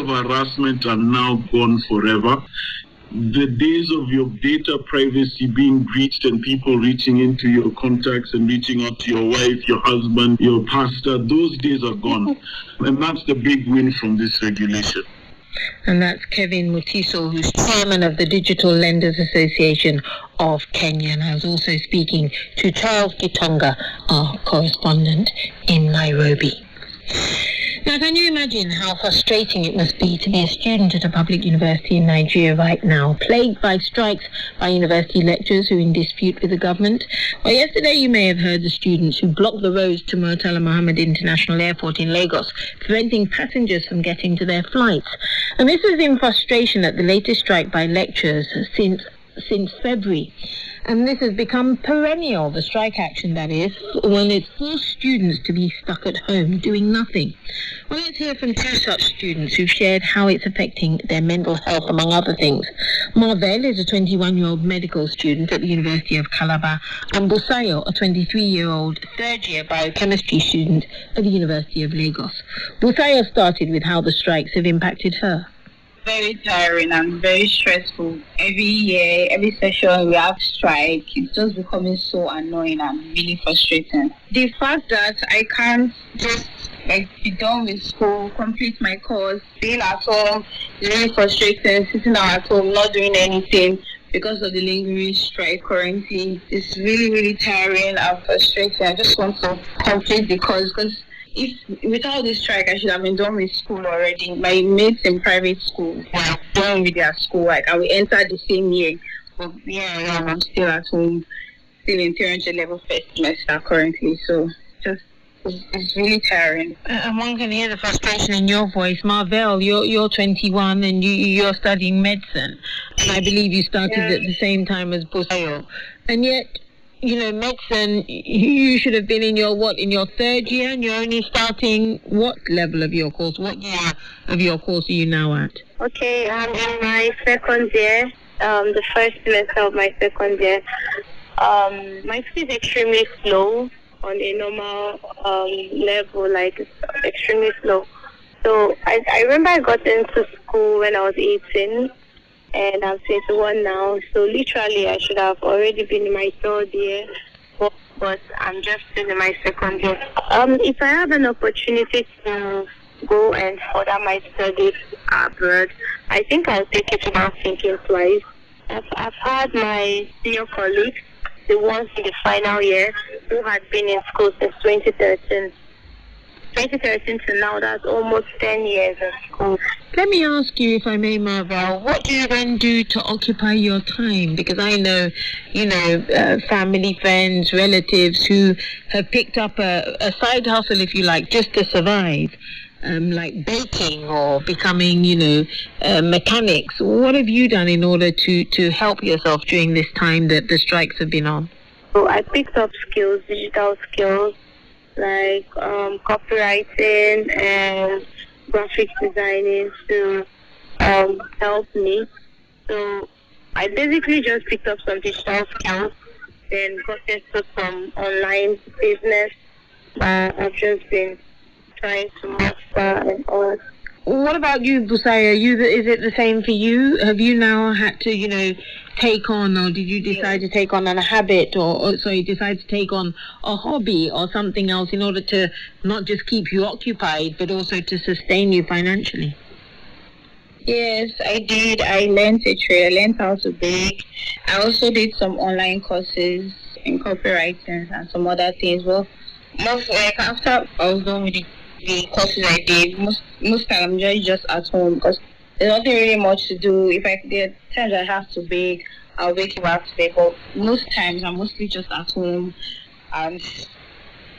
of harassment are now gone forever. The days of your data privacy being breached and people reaching into your contacts and reaching out to your wife, your husband, your pastor, those days are gone. And that's the big win from this regulation. And that's Kevin Mutiso, who's chairman of the Digital Lenders Association of Kenya. And I was also speaking to Charles Gitonga, our correspondent in Nairobi. Now, can you imagine how frustrating it must be to be a student at a public university in Nigeria right now, plagued by strikes by university lecturers who are in dispute with the government? Well, yesterday you may have heard the students who blocked the roads to Murtala Mohammed International Airport in Lagos, preventing passengers from getting to their flights. And this is in frustration at the latest strike by lecturers since February. And this has become perennial, the strike action that is, when it's forced students to be stuck at home doing nothing. Well, let's hear from two such students who've shared how it's affecting their mental health, among other things. Marvel is a 21-year-old medical student at the University of Calabar, and Busayo, a 23-year-old third-year biochemistry student at the University of Lagos. Busayo started with how the strikes have impacted her. Very tiring and very stressful. Every year, every session we have strike. It's just becoming so annoying and really frustrating. The fact that I can't just be done with school, complete my course, being at home is really frustrating. Sitting down at home, not doing anything because of the lingering strike currently. It's really, really tiring and frustrating. I just want to complete the course because if without this strike, I should have been done with school already. My mates in private school were done with their school, and we entered the same year. But yeah, I'm still at home, still in 300 level first semester currently. So it's really tiring. And one can hear the frustration in your voice. Marvel, you're 21 and you're studying medicine, and I believe you started at the same time as Busayo, and yet, you know, medicine, you should have been in your third year, and you're only starting what level of your course? What year of your course are you now at? Okay, I'm in my second year, the first semester of my second year. My speed is extremely slow on a normal level, like it's extremely slow. So I remember I got into school when I was 18. And I'm 21 now, so literally I should have already been in my third year, but I'm just still in my second year. If I have an opportunity to go and further my studies abroad, I think I'll take it without thinking twice. I've had my senior colleagues, the ones in the final year, who had been in school since 2013. 2013 to now, that's almost 10 years of school. Let me ask you, if I may, Marvel, what do you then do to occupy your time? Because I know, family, friends, relatives who have picked up a side hustle, if you like, just to survive, like baking or becoming, mechanics. What have you done in order to help yourself during this time that the strikes have been on? So I picked up skills, digital skills, like copywriting and graphic designing to help me. So I basically just picked up some digital skills, then got into some online business that I've just been trying to master and all. What about you, Busayo? Is it the same for you? Have you now had to, take on, or did you decide to take on a habit, decide to take on a hobby or something else in order to not just keep you occupied, but also to sustain you financially? Yes, I did. I learned a trade. I learned how to bake. I also did some online courses in copywriting and some other things. Well, after I was done with the courses I did, most time I'm just at home because there's nothing really much to do. There are times I have to bake, I'll bake it back today. But most times I'm mostly just at home and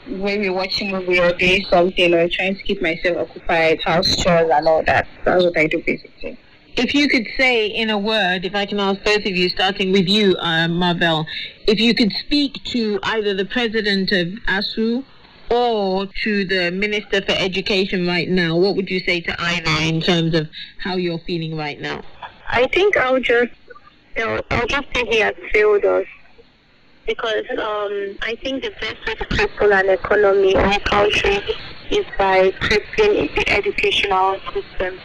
maybe watching a movie or doing something or trying to keep myself occupied, house chores and all that. That's what I do basically. If you could say in a word, if I can ask both of you, starting with you, Marvel, if you could speak to either the president of ASU or to the Minister for Education right now, what would you say to either in terms of how you're feeling right now? I think I'll just say he has failed us, because I think the best way to cripple an economy or a country is by crippling the educational system.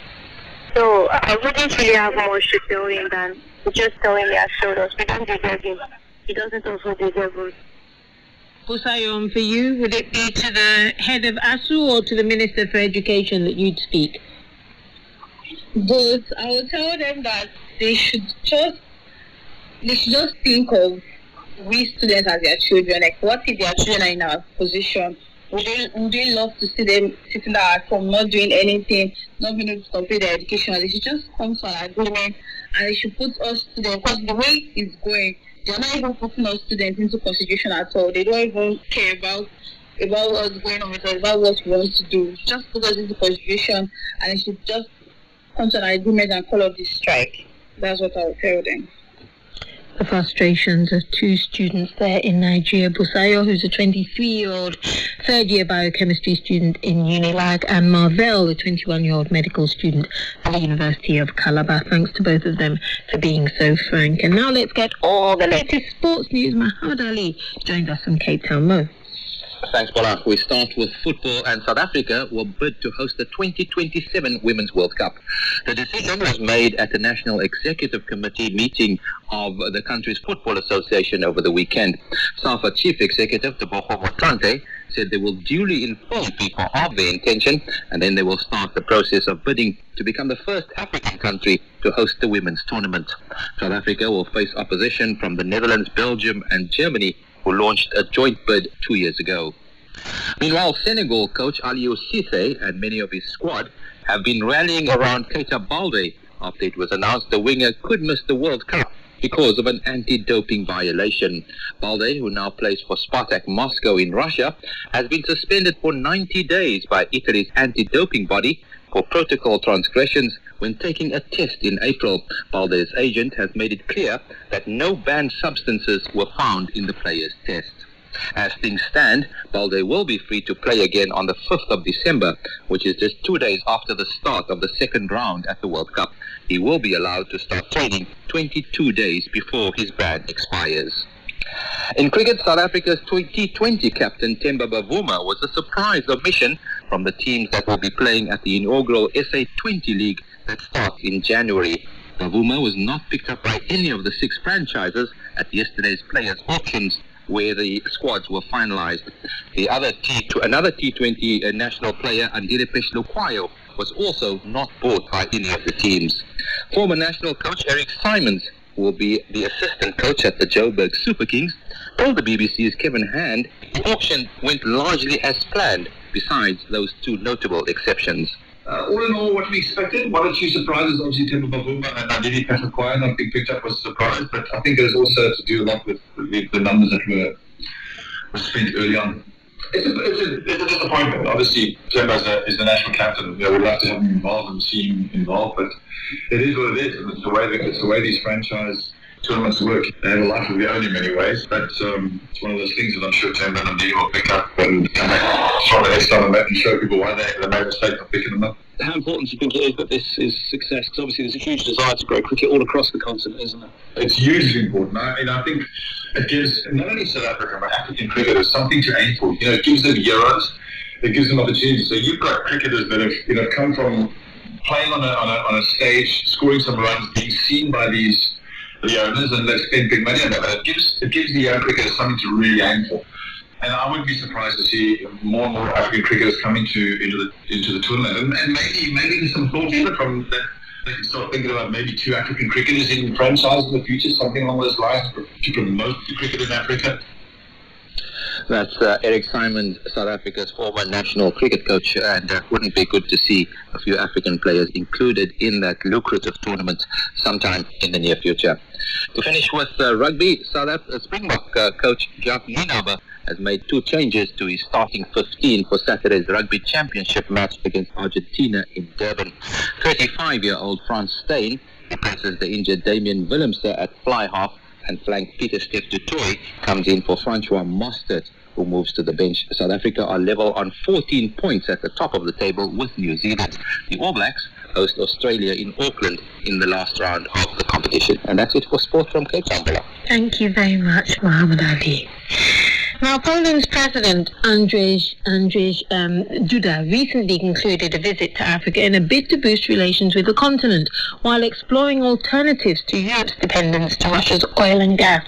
So I wouldn't really have much to tell him than just tell him he has showed us. We don't deserve him. He doesn't also deserve us. Busayo, for you, would it be to the head of ASU or to the Minister for Education that you'd speak? But I will tell them that they should just think of we students as their children. Like, what if their children are in our position? Would they love to see them sitting there at home, not doing anything, not being able to complete their education? They should just come to an agreement, and they should put us students, because the way it's going, they're not even putting us students into consideration at all. They don't even care about what's going on with us, about what we want to do. Just put us into consideration, and they should just come to an agreement and call off this strike. That's what I would tell them. The frustrations of two students there in Nigeria, Busayo, who's a 23-year-old third-year biochemistry student in Unilag, and Marvell, a 21-year-old medical student at the University of Calabar. Thanks to both of them for being so frank. And now let's get all the latest sports news. Muhammad Ali joined us from Cape Town. Mo. Thanks, Paula. We start with football, and South Africa will bid to host the 2027 Women's World Cup. The decision was made at the National Executive Committee meeting of the country's Football Association over the weekend. SAFA Chief Executive Tebogo Motlanthe said they will duly inform FIFA of their intention, and then they will start the process of bidding to become the first African country to host the women's tournament. South Africa will face opposition from the Netherlands, Belgium, and Germany, who launched a joint bid 2 years ago. Meanwhile, Senegal coach Aliou Cissé and many of his squad have been rallying around Keita Balde after it was announced the winger could miss the World Cup because of an anti-doping violation. Balde, who now plays for Spartak Moscow in Russia, has been suspended for 90 days by Italy's anti-doping body for protocol transgressions when taking a test in April. Balde's agent has made it clear that no banned substances were found in the player's test. As things stand, Balde will be free to play again on the 5th of December, which is just 2 days after the start of the second round at the World Cup. He will be allowed to start training 22 days before his ban expires. In cricket, South Africa's 2020 captain Themba Bavuma was a surprise omission from the teams that will be playing at the inaugural SA20 League that starts in January. Bavuma was not picked up by any of the 6 franchises at yesterday's players' auctions, where the squads were finalized. Another T20 national player, Andirepesh Lukwayo, was also not bought by any of the teams. Former national coach Eric Simons, who will be the assistant coach at the Joburg Super Kings, told the BBC's Kevin Hand the auction went largely as planned, besides those 2 notable exceptions. All in all, what we expected. 1 or 2 surprises. Obviously, Themba Bavuma and Nadine Pesaquire not being picked up was a surprise, but I think it was also to do a lot with the numbers that were spent early on. It's a disappointment. Obviously, Themba is the national captain. We'd love to have him involved and see him involved, but it is what it is. And it's the way these franchise tournaments work. They have a life of their own in many ways, but it's one of those things that I'm sure Themba and Nadine will pick up and come back from the next time on that and show people why they made a mistake of picking them up. How important do you think it is that this is success? Because obviously there's a huge desire to grow cricket all across the continent, isn't there? It's hugely important. I think it gives not only South Africa but African cricketers something to aim for. It gives them euros. It gives them opportunities. So you've got cricketers that have come from playing on a stage, scoring some runs, being seen by the owners, and they've spent big money on them. And it gives the young cricketers something to really aim for. And I wouldn't be surprised to see more and more African cricketers coming into the tournament. And maybe there's some thoughts in it from that. They can start thinking about maybe 2 African cricketers in franchise in the future, something along those lines, to promote the cricket in Africa. That's Eric Simons, South Africa's former national cricket coach, and wouldn't be good to see a few African players included in that lucrative tournament sometime in the near future. To finish with rugby, Springbok coach Jack Nienaber has made 2 changes to his starting 15 for Saturday's rugby championship match against Argentina in Durban. 35-year-old Frans Steyn replaces the injured Damien Willemse at fly half, and flank Pieter-Steph du Toit comes in for Francois Mostert, who moves to the bench. South Africa are level on 14 points at the top of the table with New Zealand. The All Blacks host Australia in Auckland in the last round of the competition. And that's it for sport from Cape Town. Thank you very much, Muhammad Ali. Now, Poland's President Andrzej Duda recently concluded a visit to Africa in a bid to boost relations with the continent, while exploring alternatives to Europe's dependence to Russia's oil and gas.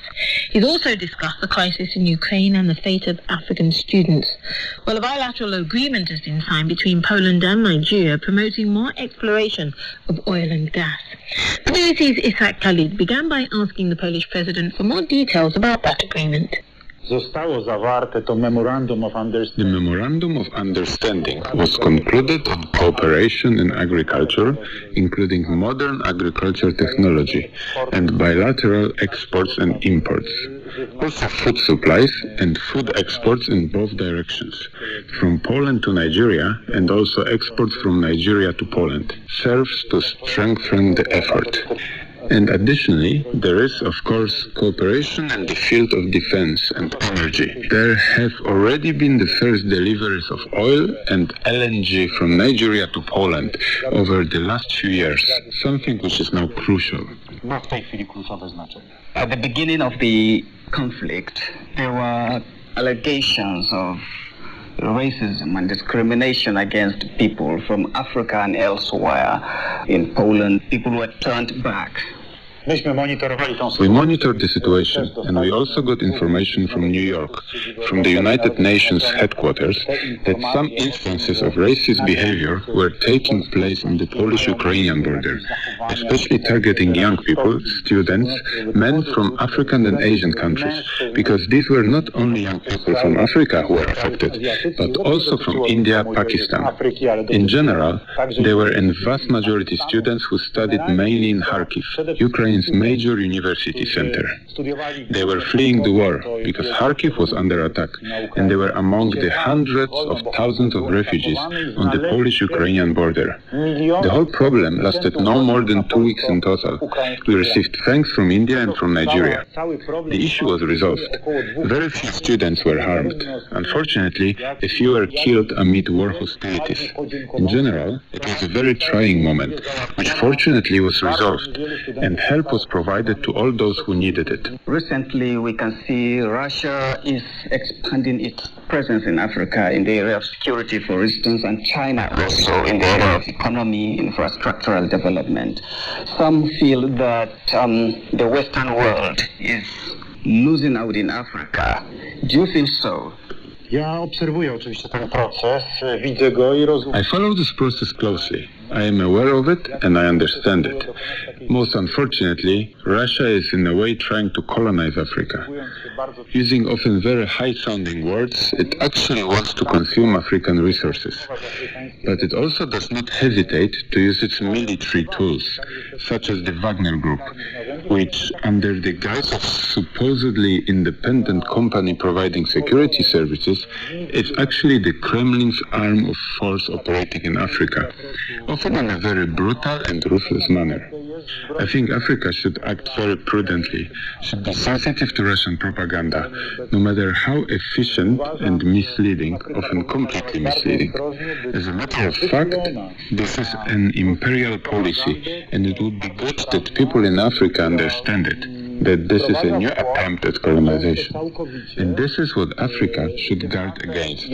He's also discussed the crisis in Ukraine and the fate of African students. Well, a bilateral agreement has been signed between Poland and Nigeria promoting more exploration of oil and gas. The BBC's Ishak Khalid began by asking the Polish president for more details about that agreement. The Memorandum of Understanding was concluded on cooperation in agriculture, including modern agriculture technology and bilateral exports and imports. Also food supplies and food exports in both directions, from Poland to Nigeria and also exports from Nigeria to Poland, serves to strengthen the effort. And additionally, there is, of course, cooperation in the field of defense and energy. There have already been the first deliveries of oil and LNG from Nigeria to Poland over the last few years, something which is now crucial. At the beginning of the conflict, there were allegations of racism and discrimination against people from Africa and elsewhere. In Poland, people were turned back. We monitored the situation, and we also got information from New York, from the United Nations headquarters, that some instances of racist behavior were taking place on the Polish-Ukrainian border, especially targeting young people, students, men from African and Asian countries, because these were not only young people from Africa who were affected, but also from India, Pakistan. In general, they were in vast majority students who studied mainly in Kharkiv, Ukraine's major university center. They were fleeing the war because Kharkiv was under attack, and they were among the hundreds of thousands of refugees on the Polish-Ukrainian border. The whole problem lasted no more than 2 weeks in total. We received thanks from India and from Nigeria. The issue was resolved. Very few students were harmed. Unfortunately, a few were killed amid war hostilities. In general, it was a very trying moment, which fortunately was resolved, and help was provided to all those who needed it. Recently, we can see Russia is expanding its presence in Africa in the area of security, for instance, and China also in the area of economy, infrastructural development. Some feel that the Western world is losing out in Africa. Do you feel so? I follow this process closely. I am aware of it and I understand it. Most unfortunately, Russia is in a way trying to colonize Africa. Using often very high-sounding words, it actually wants to consume African resources. But it also does not hesitate to use its military tools, such as the Wagner Group, which, under the guise of supposedly independent company providing security services, is actually the Kremlin's arm of force operating in Africa, often in a very brutal and ruthless manner. I think Africa should act very prudently, should be sensitive to Russian propaganda, no matter how efficient and misleading, often completely misleading. As a matter of fact, this is an imperial policy, and it would be good that people in Africa understand it, that this is a new attempt at colonization. And this is what Africa should guard against,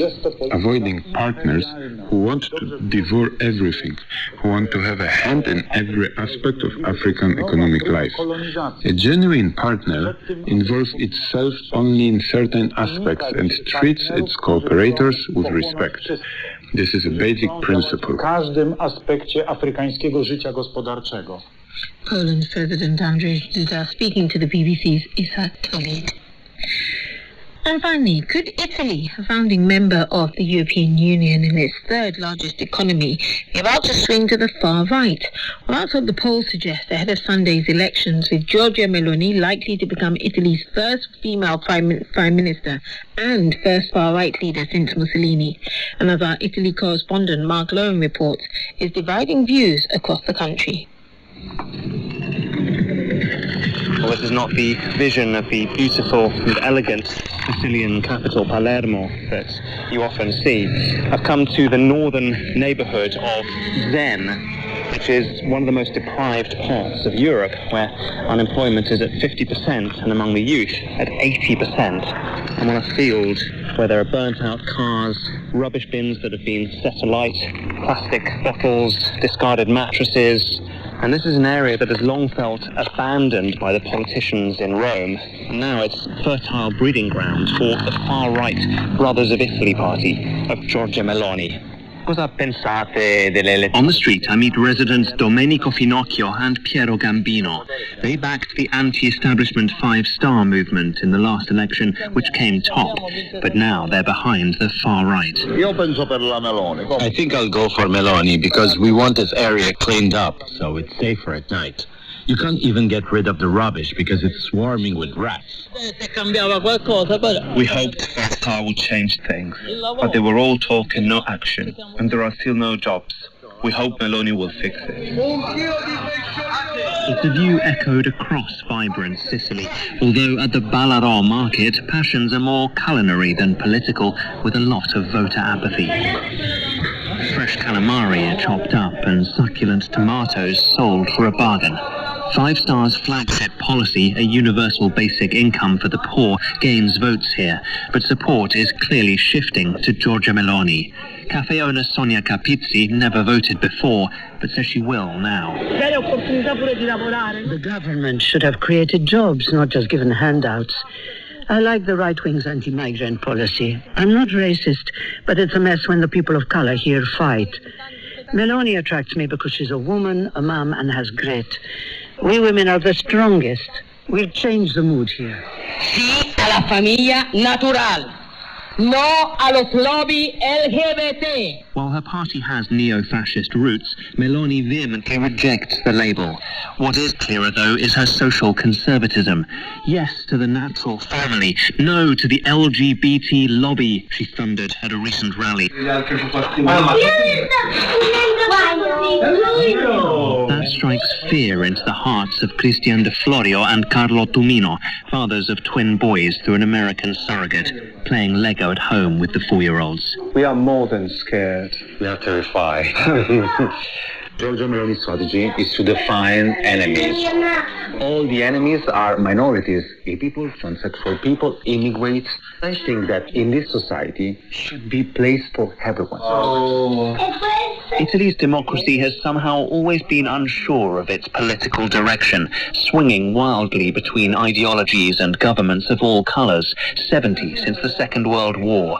avoiding partners who want to devour everything, who want to have a hand in every aspect of African economic life. A genuine partner involves itself only in certain aspects and treats its cooperators with respect. This is a basic principle. Poland's President Andrzej Duda speaking to the BBC's Ishak Khalid. And finally, could Italy, a founding member of the European Union and its third largest economy, be about to swing to the far right? Well, that's what the polls suggest ahead of Sunday's elections, with Giorgia Meloni likely to become Italy's first female prime minister and first far-right leader since Mussolini. And as our Italy correspondent Mark Lowen reports, is dividing views across the country. Well, this is not the vision of the beautiful and elegant Sicilian capital, Palermo, that you often see. I've come to the northern neighbourhood of Zen, which is one of the most deprived parts of Europe, where unemployment is at 50% and among the youth at 80%. I'm on a field where there are burnt-out cars, rubbish bins that have been set alight, plastic bottles, discarded mattresses. And this is an area that has long felt abandoned by the politicians in Rome. And now it's fertile breeding ground for the far-right Brothers of Italy party of Giorgia Meloni. On the street, I meet residents Domenico Finocchio and Piero Gambino. They backed the anti-establishment 5-Star movement in the last election, which came top. But now they're behind the far right. I think I'll go for Meloni because we want this area cleaned up, so it's safer at night. You can't even get rid of the rubbish because it's swarming with rats. We hoped 5-Star would change things, but they were all talk and no action, and there are still no jobs. We hope Meloni will fix it. It's a view echoed across vibrant Sicily, although at the Ballarò market, passions are more culinary than political, with a lot of voter apathy. Fresh calamari are chopped up and succulent tomatoes sold for a bargain. 5-Star's flagship policy, a universal basic income for the poor, gains votes here, but support is clearly shifting to Giorgia Meloni. Cafe owner Sonia Capizzi never voted before, but says she will now. The government should have created jobs, not just given handouts. I like the right-wing's anti-migrant policy. I'm not racist, but it's a mess when the people of color here fight. Meloni attracts me because she's a woman, a mom, and has grit. We women are the strongest. We'll change the mood here. Sí a la familia natural. No a los lobby LGBT. While her party has neo-fascist roots, Meloni vehemently rejects the label. What is clearer, though, is her social conservatism. Yes to the natural family, no to the LGBT lobby, she thundered at a recent rally. That strikes fear into the hearts of Cristian De Florio and Carlo Tumino, fathers of twin boys through an American surrogate, playing Lego at home with the 4-year-olds. We are more than scared. We are terrified. Giorgia Meloni's strategy is to define enemies. All the enemies are minorities, gay people, transsexual people, immigrants. I think that in this society should be place for everyone. Italy's democracy has somehow always been unsure of its political direction, swinging wildly between ideologies and governments of all colours, 70 since the Second World War.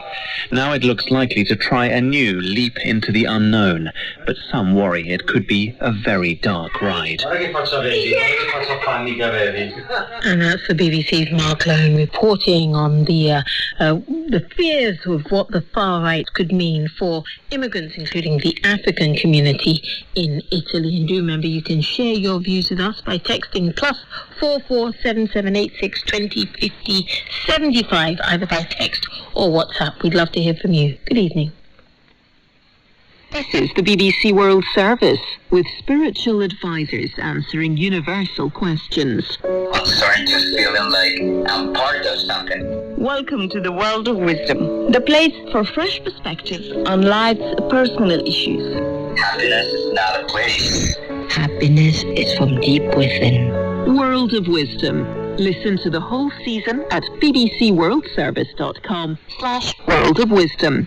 Now it looks likely to try a new leap into the unknown, but some worry it could be a very dark ride. And that's the BBC's Mark Lone reporting on the fears of what the far right could mean for immigrants, including the African community in Italy. And do remember, you can share your views with us by texting +447786205075, either by text or WhatsApp. We'd love to hear from you. Good evening. This is the BBC World Service, with spiritual advisors answering universal questions. I'm starting to feeling like I'm part of something. Welcome to the world of wisdom, the place for fresh perspectives on life's personal issues. Happiness is not a place. Happiness is from deep within. World of Wisdom. Listen to the whole season at bbcworldservice.com/World of Wisdom.